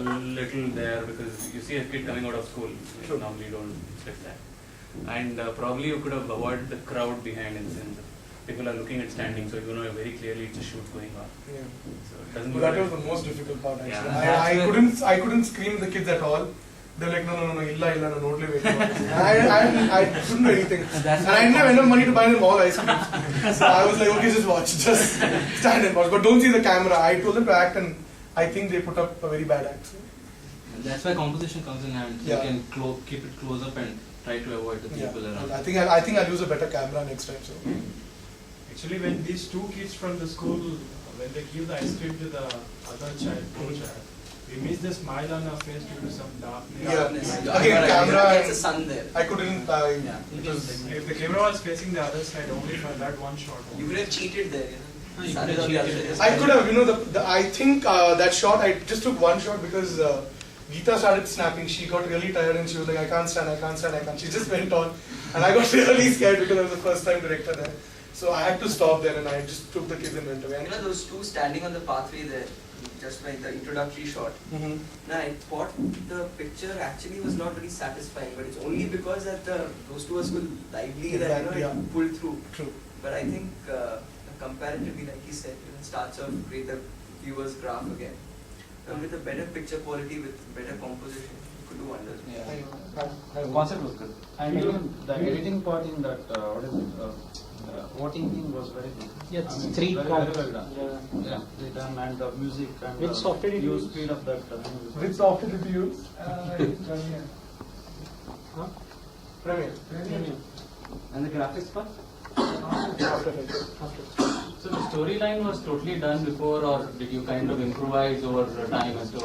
little there because you see a kid coming out of school, you normally don't expect that. And probably you could have avoided the crowd behind and since people are looking at standing, so you know very clearly it's a shoot going on. Yeah. So it doesn't. But that was the most difficult part actually. Yeah. I couldn't scream the kids at all. They're like, no, illa, no, totally wait. I couldn't do anything. And I didn't have enough money to buy them all ice cream. So I was like, okay, just watch. Just stand and watch. But don't see the camera. I told them to act and I think they put up a very bad act. That's why composition comes in hand. Yeah. You can keep it close up and try to avoid the people around. I think I'll use a better camera next time. So. Actually, when these two kids from the school, when they give the ice cream to the other child, poor child, we miss the smile on her face due to some darkness. Yeah. Again, camera. It's a sun there. I couldn't. If the camera was facing the other side only for that one shot. You could have cheated there. You could have cheated. I could have, I think that shot, I just took one shot because Geeta started snapping. She got really tired and she was like, I can't stand. She just went on. And I got really scared because I was the first time director there. So I had to stop there and I just took the kids and went away. You know those two standing on the pathway there, just like the introductory shot. Now I thought the picture actually was not very satisfying, but it's only because that those two were so lively that it pulled through. True. But I think comparatively, like he said, it starts off with the viewer's graph again. And with a better picture quality, with better composition, you could do wonders. Yeah. The concept was good. And even the editing part in that, voting thing was very good. Yes, I mean, three very parts. well done. Yeah. Well done, and the music and Which software did you use? speed of that. Which software did you use? Premiere. Huh? Premiere. Premiere. And the graphics part? After Effects. So the storyline was totally done before, or did you kind of improvise over time as to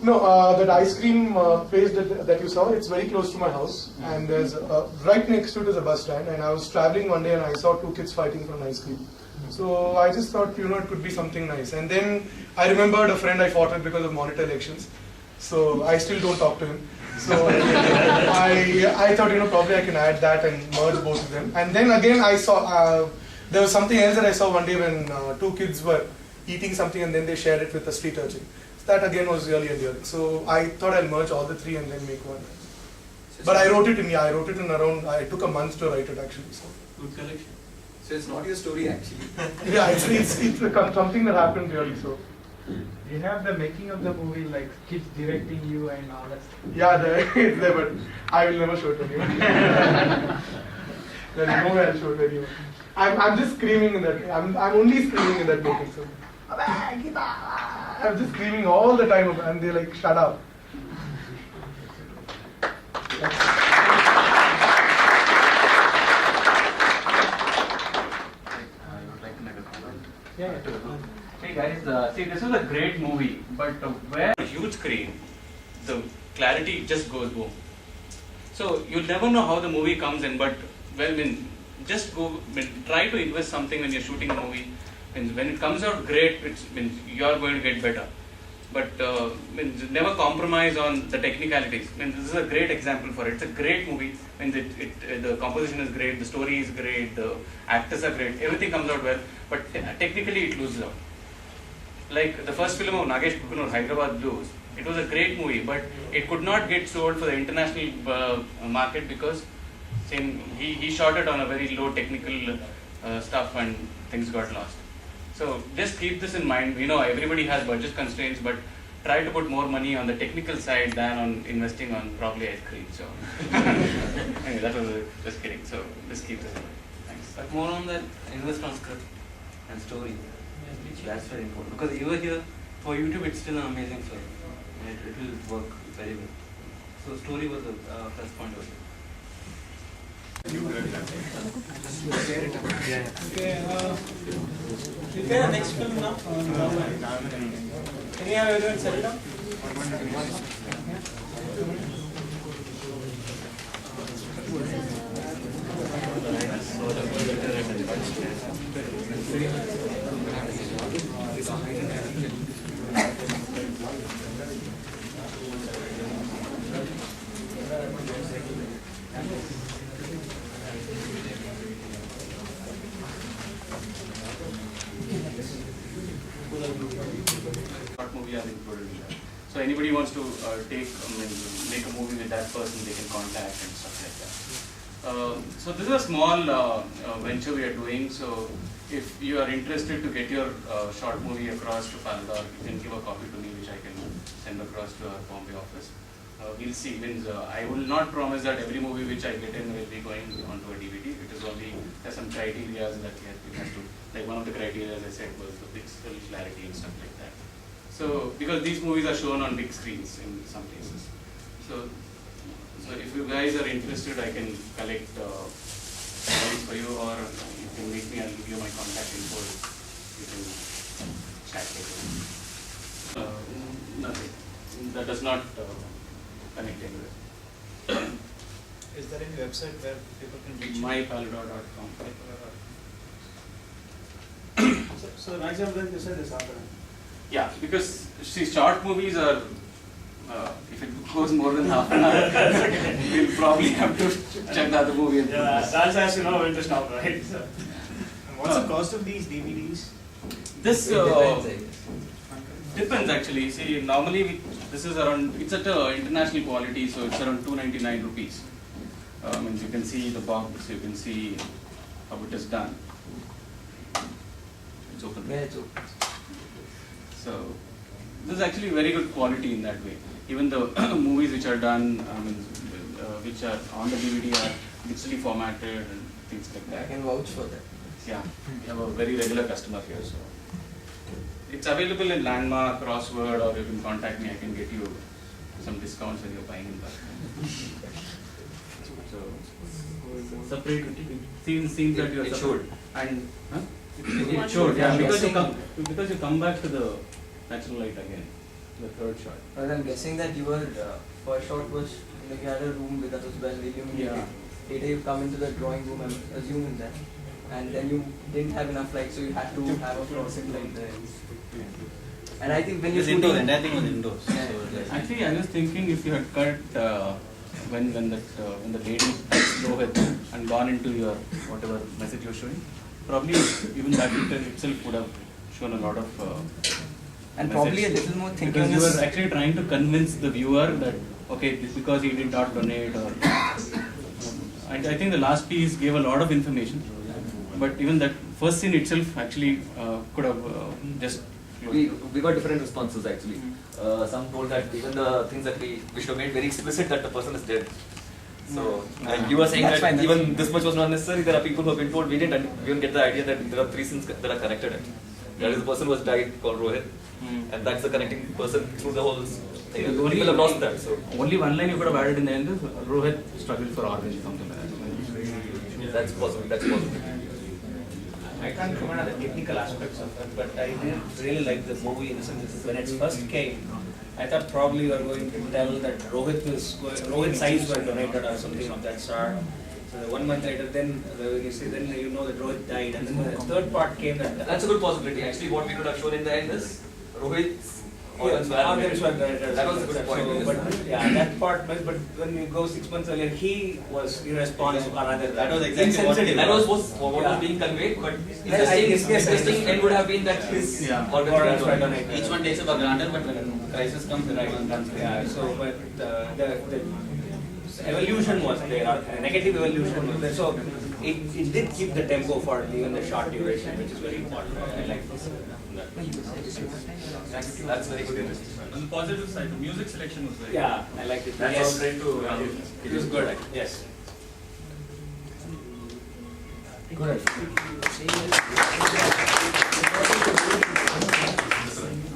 No, that ice cream place that you saw, it's very close to my house, and there's right next to it is a bus stand. And I was traveling one day and I saw two kids fighting for an ice cream. So I just thought, it could be something nice. And then I remembered a friend I fought with because of monitor elections. So I still don't talk to him. So I thought, probably I can add that and merge both of them. And then again I saw, there was something else that I saw one day when two kids were eating something and then they shared it with a street urchin. So that again was really endearing. So I thought I'll merge all the three and then make one. But I wrote it in around, I took a month to write it actually. So. Good collection. So it's not your story actually. Yeah, it's something that happened really. So. You have the making of the movie, like kids directing you and all that stuff. Yeah, it's there, but I will never show it to anyone. There's no way I'll show it to anyone. I'm just screaming in that. I'm only screaming in that making. So, I'm just screaming all the time, and they're like, "Shut up." Yeah. Hey guys, see this was a great movie, but where a huge screen, the clarity just goes boom. So you'll never know how the movie comes in, but just go, try to invest something when you're shooting a movie. When it comes out great, you're going to get better. But never compromise on the technicalities. This is a great example for it. It's a great movie. The composition is great, the story is great, the actors are great, everything comes out well, but technically it loses out. Like the first film of Nagesh Kukunur, Hyderabad Blues, it was a great movie, but it could not get sold for the international market because he shot it on a very low technical stuff and things got lost. So just keep this in mind. We know everybody has budget constraints, but try to put more money on the technical side than on investing on probably ice cream. So anyway, that was just kidding. So just keep this in mind. Thanks. But more on that, invest on script and story. That's very important. Because over here, for YouTube, it's still an amazing film. It will work very well. So story was a plus point of it. Okay, next film now. Can you have everyone settle down? Short movie are included in that. So anybody wants to make a movie with that person, they can contact and stuff like that. So this is a small venture we are doing. So if you are interested to get your short movie across to Paladar, you can give a copy to me, which I can send across to our Bombay office. We'll see. I will not promise that every movie which I get in will be going onto a DVD. It is only, there's some criteria that we have to, like one of the criteria, as I said, was the pixel clarity and stuff like that. So, because these movies are shown on big screens in some places. So if you guys are interested, I can collect movies for you, or you can meet me. I'll give you my contact info. You can chat later. Nothing. That does not connect anywhere. Is there any website where people can reach you? mypaladar.com. So maximum length you said is half an hour. Yeah, because see, short movies are, if it goes more than half an hour, we'll probably have to check the other movie. And Yeah, that's as you know when to stop, right? So, and what's the cost of these DVDs? This Depends, I guess. depends actually. See, normally this is around, it's at international quality, so it's around 299 rupees. Means you can see the box, you can see how it is done. It's open. Yeah, it's open. So this is actually very good quality in that way. Even the movies which are done, which are on the DVD are digitally formatted and things like I that. can vouch for that. Yeah, we have a very regular customer here, so it's available in Landmark, Crossword, or you can contact me. I can get you some discounts when you're buying in bulk. So separate. Seems that you are It separate. should. And huh? It should. Yeah, because you come back to the natural light again, the third shot. Well, I'm guessing that your first shot was like you had a room that was well illuminated. Yeah. Later you come into the drawing room, I'm assuming that. And then you didn't have enough light, so you had to have a fluorescent light there. And I think when It you was indoors, entire thing was indoors. Yeah. So like, Actually, I was thinking if you had cut when the lady touched Rohit and gone into your whatever message you're showing, probably even that itself would have shown a lot of. and message. probably a little more thinking Because you is. were actually trying to convince the viewer that okay, this because he did not donate or. I think the last piece gave a lot of information, but even that first scene itself actually could have just. We got different responses actually. Some told that even the things that we should have made very explicit that the person is dead. So, and you were saying That's that fine, that's even fine. this much was not necessary. There are people who have been told we didn't get the idea that there are three sins that are connected. That is the person who has died called Rohit, and that's the connecting person through the whole thing. Only- People have lost that. So Only one line you could have added in the end is Rohit struggled for organs, something like that. that's possible. That's possible. I can't comment on the technical aspects of it, but I did really like the movie in the sense that when it first came, I thought probably you were going to tell that Rohit's eyes were donated or something of that sort. So 1 month later, then you know that Rohit died, and then the third part came that. That's a good possibility. Actually, what we could have shown in the end is Rohit's Organs were donated. That was a good point. So, but yeah, that part. But when you go 6 months earlier, he was irresponsible. That was Exactly what insensitive. that what was being conveyed, but interesting end would have been that his organs were donated. Each one takes it for granted, but when crisis comes, then everyone comes. Yeah. So, but the evolution was there, or negative evolution was there. So it did keep the tempo for even the short duration, which is very important. I like this. That's very good. On the positive side, the music selection was very Yeah, I liked it. That's Yes. all trying to. It was good. Yes. You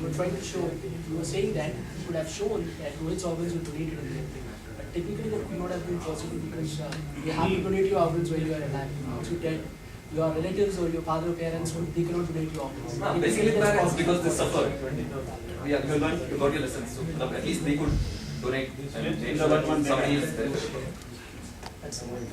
were trying to show, you were saying that you could have shown that Rohit's organs were donated and everything. But typically that could not have been possible because you have to donate your organs when you are alive. Once you're dead, your relatives or your father or parents, they cannot donate your organs. Basically, That's parents possible. because they suffered. Yeah, you got your lessons. So at least they could donate and make sure that somebody is there. That's the one.